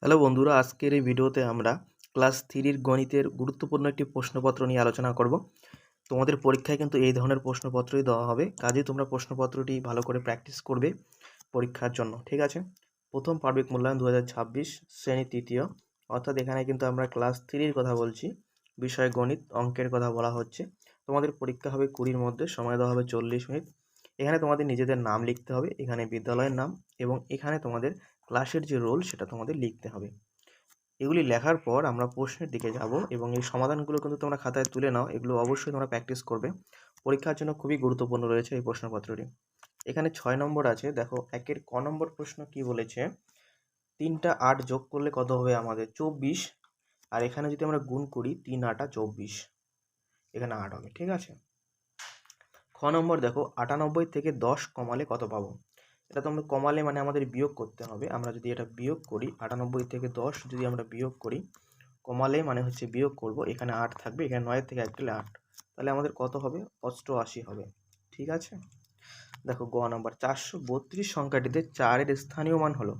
Hello বন্ধুরা, আজকের এই ভিডিওতে আমরা ক্লাস 3 গণিতের গুরুত্বপূর্ণ একটি প্রশ্নপত্র নিয়ে আলোচনা করব। তোমাদের পরীক্ষায় কিন্তু এই ধরনের প্রশ্নপত্রই দেওয়া হবে, কাজেই তোমরা প্রশ্নপত্রটি ভালো করে প্র্যাকটিস করবে পরীক্ষার জন্য। ঠিক আছে? প্রথম পার্বিক মূল্যায়ন 2026 শ্রেণী তৃতীয়, অর্থাৎ এখানে কিন্তু আমরা ক্লাস 3 কথা বলছি, বিষয় গণিত, অঙ্কের কথা বলা হচ্ছে। তোমাদের পরীক্ষা হবে 20-র মধ্যে, সময় দেওয়া হবে 40 মিনিট। এখানে তোমাদের নিজেদের নাম লিখতে হবে, এখানে বিদ্যালয়ের নাম, এবং এখানে তোমাদের ক্লাসের যে রোল সেটা তোমাদের লিখতে হবে। এগুলি লেখার পর আমরা প্রশ্নের দিকে যাব এবং এই সমাধানগুলো কিন্তু তোমরা খাতায় তুলে নাও। এগুলো অবশ্যই তোমরা প্র্যাকটিস করবে, পরীক্ষার জন্য খুবই গুরুত্বপূর্ণ রয়েছে এই প্রশ্নপত্রটি। এখানে 6 নম্বর আছে, দেখো একের ক নম্বর প্রশ্ন কি বলেছে, 3টা 8 যোগ করলে কত হবে আমাদের 24, আর এখানে যদি আমরা গুণ করি 3 8 24, এখানে 8 হবে। ঠিক আছে? খ নম্বর দেখো, 98 থেকে 10 কমালে কত পাবো। এটা তো আমরা কমালে মানে আমাদের বিয়োগ করতে হবে। আমরা যদি এটা বিয়োগ করি, 98 থেকে 10 যদি আমরা বিয়োগ করি, কমালে মানে হচ্ছে বিয়োগ করব, এখানে 8 থাকবে, এখানে 9 থেকে 1 গেলে 8, তাহলে আমাদের কত হবে 88 হবে। ঠিক আছে? দেখো গ নাম্বার, 432 সংখ্যাটিতে 4-এর স্থানীয় মান হলো।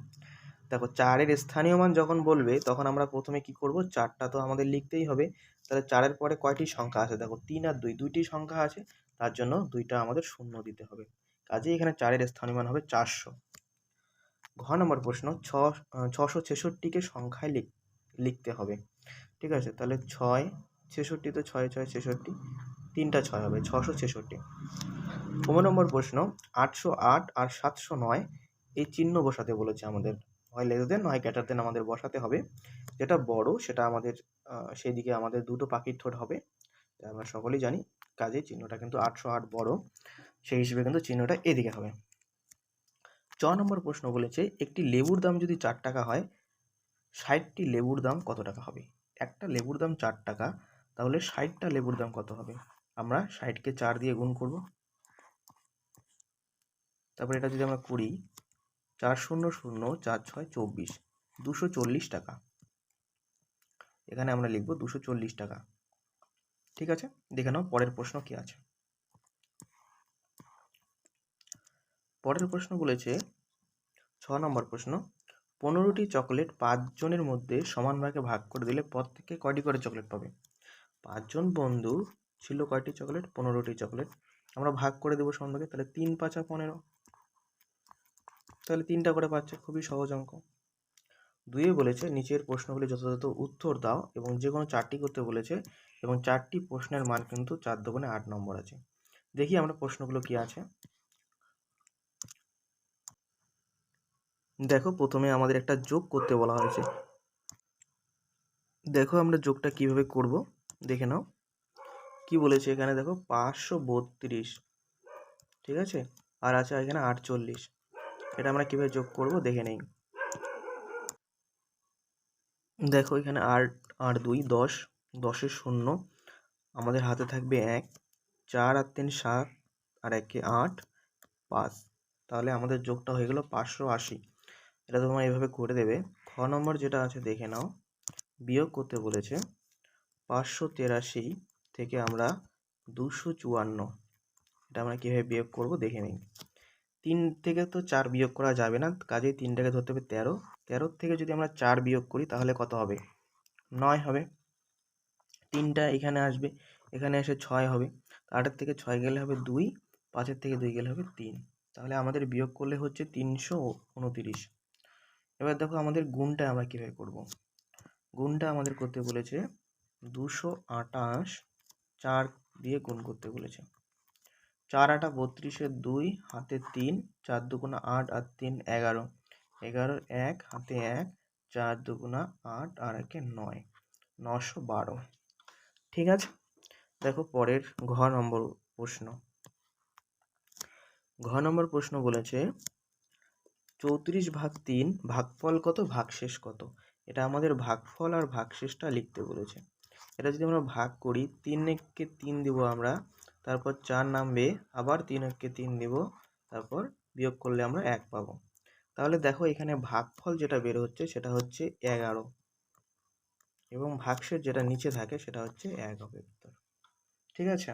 দেখো 4-এর স্থানীয় মান যখন বলবে তখন আমরা প্রথমে কি করব, 4টা তো আমাদের লিখতেই হবে। তাহলে 4-এর পরে কয়টি সংখ্যা আছে, দেখো 3 আর 2, দুইটি সংখ্যা আছে, তার জন্য দুইটা আমাদের শূন্য দিতে হবে। কাজেই এখানে 4-এর স্থানীয় মান হবে 400। ঘ নম্বর প্রশ্ন, 666কে সংখ্যায় লিখতে হবে। ঠিক আছে? তাহলে 6 ছেষট্টি, তো 6 6 66, 3টা 6 হবে 666। 15 নম্বর প্রশ্ন, 808 আর 709 এই চিহ্ন বসাতে বলেছে আমাদের, হয় লেস দেন হয় গ্রেটার দেন আমাদের বসাতে হবে। যেটা বড় সেটা আমাদের সেই দিকে আমাদের দুটো পাখির ঠোঁট হবে, আমরা সকলেই জানি। কাজে চিহ্নটা কিন্তু 808 বড়, সেই হিসেবে কিন্তু চিহ্নটা এদিকে হবে। 6 নম্বর প্রশ্ন বলেছে, একটি লেবুর দাম যদি 4 টাকা হয়, 60টি লেবুর দাম কত টাকা হবে। একটা লেবুর দাম 4 টাকা, তাহলে 60টা লেবুর দাম কত হবে। আমরা 60কে 4 দিয়ে গুণ করব, তারপর এটা যদি আমরা করি, 4 0 0 4 6 24, 240 টাকা। এখানে আমরা লিখব 240 টাকা। ঠিক আছে? দেখে নাও পরের প্রশ্ন কি আছে। পরের প্রশ্ন বলেছে 6 নম্বর প্রশ্ন, 15টি চকলেট 5 জনের মধ্যে সমান ভাগে ভাগ করে দিলে প্রত্যেকে কয়টি করে চকলেট পাবে। 5 জন বন্ধু ছিল, কয়টি চকলেট, 15টি চকলেট। আমরা ভাগ করে দেবো সমান ভাগে, তাহলে 3 5 15, তাহলে 3টা করে পাচ্ছে, খুবই সহজ অঙ্ক। 2-এ বলেছে নিচের প্রশ্নগুলি যথাযথ উত্তর দাও, এবং যে কোনো 4টি করতে বলেছে, এবং 4টি প্রশ্নের মান কিন্তু 4 দোকানে 8 নম্বর আছে। দেখি আমরা প্রশ্নগুলো কি আছে। দেখো প্রথমে আমাদের একটা যোগ করতে বলা হয়েছে। দেখো আমরা যোগটা কিভাবে করব দেখে নাও। কি বলেছে এখানে, দেখো 532, ঠিক আছে, আর আছে এখানে 48। এটা আমরা কিভাবে যোগ করব দেখে নেই। দেখো এখানে 8 আর 2 10, 10-এর 0, আমাদের হাতে থাকবে 1, 4 আর 3 7, আর 1-এ 8, 5, তাহলে আমাদের যোগটা হয়ে গেল 580। এটা তোমরা এইভাবে করে দেবে। খ নম্বর যেটা আছে দেখে নাও, বিয়োগ করতে বলেছে। 583 থেকে আমরা 254, এটা আমরা কীভাবে বিয়োগ করব দেখে নিই। 3 থেকে তো 4 বিয়োগ করা যাবে না, কাজেই 3টাকে ধরতে হবে 13। 13 থেকে যদি আমরা 4 বিয়োগ করি তাহলে কত হবে, 9 হবে। 3টা এখানে আসবে, এখানে এসে 6 হবে, 8-এর থেকে 6 গেলে হবে 2, 5-এর থেকে 2 গেলে হবে 3, তাহলে আমাদের বিয়োগ করলে হচ্ছে 329। এবার দেখো আমাদের গুণটা আমরা কীভাবে করব। গুণটা আমাদের করতে বলেছে 228, 4 দিয়ে গুণ করতে বলেছে। 4 8 32, 2 হাতে 3, 4 2 8 আর 3 11, 11 1 হাতে 1, 4 2 8 আর 1 9, 912। ঠিক আছে? দেখো পরের ঘ নম্বর প্রশ্ন। ঘ নম্বর প্রশ্ন বলেছে 34/3 ভাগফল কত, ভাগশেষ কত। এটা আমাদের ভাগফল আর ভাগশেষটা লিখতে বলেছে। এটা যদি আমরা ভাগ করি, 3-কে 3 দিব আমরা, তারপর 4 নামবে, আবার 3-কে 3 দিব, তারপর বিয়োগ করলে আমরা 1 পাবো। তাহলে দেখো এখানে ভাগফল যেটা বের হচ্ছে সেটা হচ্ছে 11, এবং ভাগশেষ যেটা নিচে থাকে সেটা হচ্ছে 1 হবে উত্তর। ঠিক আছে?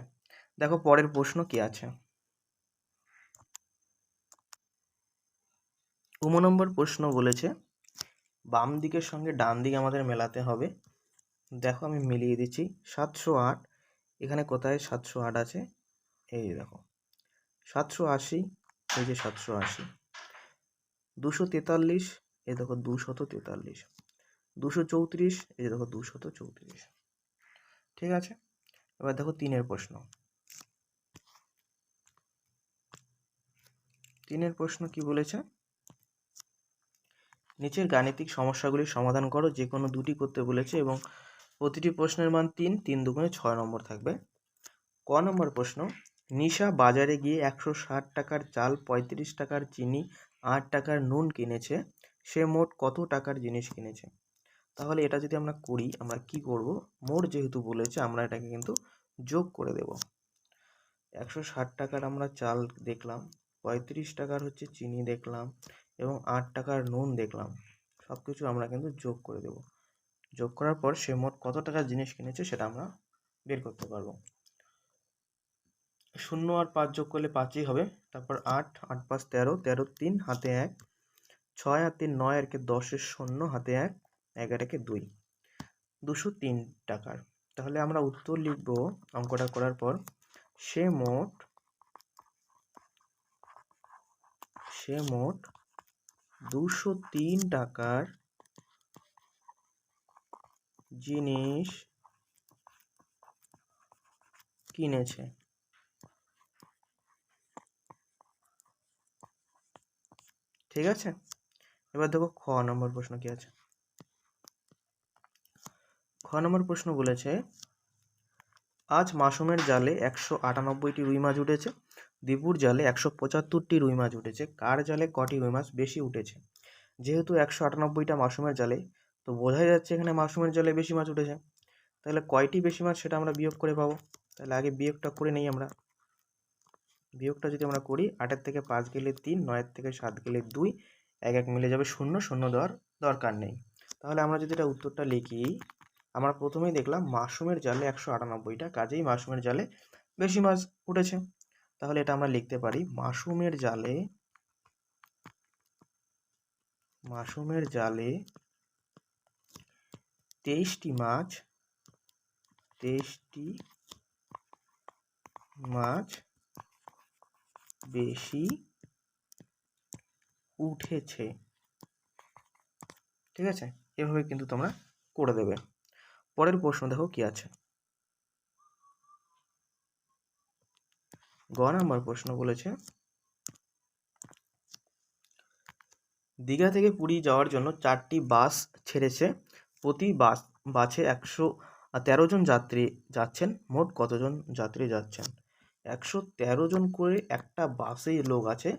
দেখো পরের প্রশ্ন কি আছে। 15 নম্বর প্রশ্ন বলেছে বাম দিকের সঙ্গে ডান দিক আমাদের মেলাতে হবে। দেখো আমি মিলিয়ে দিচ্ছি। 708 এখানে কোথায় 708 আছে, এই দেখো 780, এই যে 780, 243, এই দেখো 243, 234, এই যে দেখো 234। ঠিক আছে, এবার দেখো 3-এর প্রশ্ন। 3-এর প্রশ্ন কি বলেছে, নিচের গাণিতিক সমস্যাগুলির সমাধান করো, যে কোনো দুটি করতে বলেছে এবং প্রতিটি প্রশ্নের মান 3, 3 দুগুণে 6 নম্বর থাকবে। ক নম্বর প্রশ্ন, নিশা বাজারে গিয়ে 160 টাকার চাল, 35 টাকার চিনি, 8 টাকার নুন কিনেছে, সে মোট কত টাকার জিনিস কিনেছে? তাহলে এটা যদি আমরা করি, আমরা কি করব, মোট যেহেতু বলেছে আমরা এটাকে কিন্তু যোগ করে দেব। 160 টাকার আমরা চাল দেখলাম, 35 টাকার হচ্ছে চিনি দেখলাম এবং 8 টাকার নুন দেখলাম, সব কিছু আমরা কিন্তু যোগ করে দেব। যোগ করার পর সে মোট কত টাকার জিনিস কিনেছে সেটা আমরা বের করতে পারবো। 0 আর 5 যোগ করলে 5ই হবে, তারপর 8, 8 5 13, 13 3 হাতে 1, 6 আর 3 9, আর 10 0 হাতে 1, 11 2, 203 টাকার। তাহলে আমরা উত্তর লিখব অঙ্কটা করার পর, সে মোট 203 টাকার জিনিস কিনেছে। ঠিক আছে, এবার দেখো খ নম্বর প্রশ্ন কি আছে। খ নম্বর প্রশ্ন বলেছে, আজ মাসুমের জালে 198টি রুই মাছ উঠেছে, দীপুর জালে 175টি রুই মাছ উঠেছে, কার জালে কটি রুই মাছ বেশি উঠেছে? যেহেতু 198টা মাসুমের জালে, তো বোঝাই যাচ্ছে এখানে মাসুমের জালে বেশি মাছ উঠেছে। তাহলে কয়টি বেশি মাছ সেটা আমরা বিয়োগ করে পাবো। তাহলে আগে বিয়োগটা করে নেই আমরা। বিয়োগটা যদি আমরা করি, 8-এর থেকে 5 গেলে 3, 9-এর থেকে 7 গেলে 2, 1 1 মিলে যাবে 0, 0 দেওয়ার দরকার নেই। তাহলে আমরা যদি এটা উত্তরটা লিখি, আমরা প্রথমেই দেখলাম মাসুমের জালে 198টা, কাজেই মাসুমের জালে বেশি মাছ উঠেছে। তাহলে এটা আমরা লিখতে পারি, মাসুমের জালে 23টি মাছ বেশি উঠেছে। ঠিক আছে, এভাবে কিন্তু তোমরা করে দেবে। পরের প্রশ্ন দেখো কি আছে। গ নম্বর প্রশ্ন বলেছে, দীঘা থেকে পুরী যাওয়ার জন্য 4টি বাস ছেড়েছে, প্রতি বাসে 113 জন যাত্রী যাচ্ছেন, মোট কতজন যাত্রী যাচ্ছেন? 113 জন করে একটা বাসেই লোক আছে,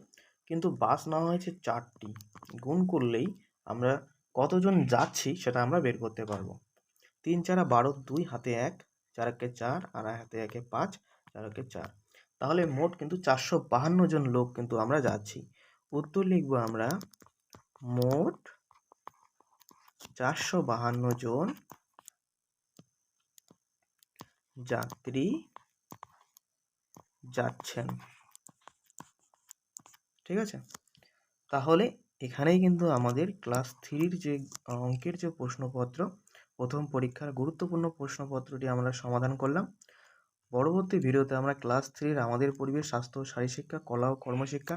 কিন্তু বাস নেওয়া হয়েছে 4টি, গুণ করলেই আমরা কতজন যাচ্ছি সেটা আমরা বের করতে পারবো। 3 4 12, 2 হাতে 1, 4 1 4, আর হাতে 1 5, 4 1 4। তাহলে মোট কিন্তু 452 জন লোক কিন্তু আমরা যাচ্ছি। উত্তর লিখবো আমরা, মোট 452 জন যাত্রী যাচ্ছেন। ঠিক আছে, তাহলে এখানেই কিন্তু আমাদের ক্লাস 3-র যে অঙ্কের যে প্রশ্নপত্র, প্রথম পরীক্ষার গুরুত্বপূর্ণ প্রশ্নপত্রটি আমরা সমাধান করলাম। পরবর্তী ভিডিওতে আমরা ক্লাস 3-র আমাদের পরিবেশ, স্বাস্থ্য, শারীরশিক্ষা, কলা ও কর্মশিক্ষা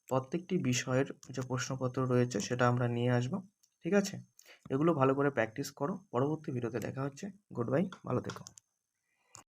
প্রত্যেকটি বিষয়ের যে প্রশ্নপত্র রয়েছে সেটা আমরা নিয়ে আসব। ঠিক আছে, এগুলো ভালো করে প্র্যাকটিস করো। পরবর্তী ভিডিওতে দেখা হচ্ছে। গুড বাই, ভালো থেকো।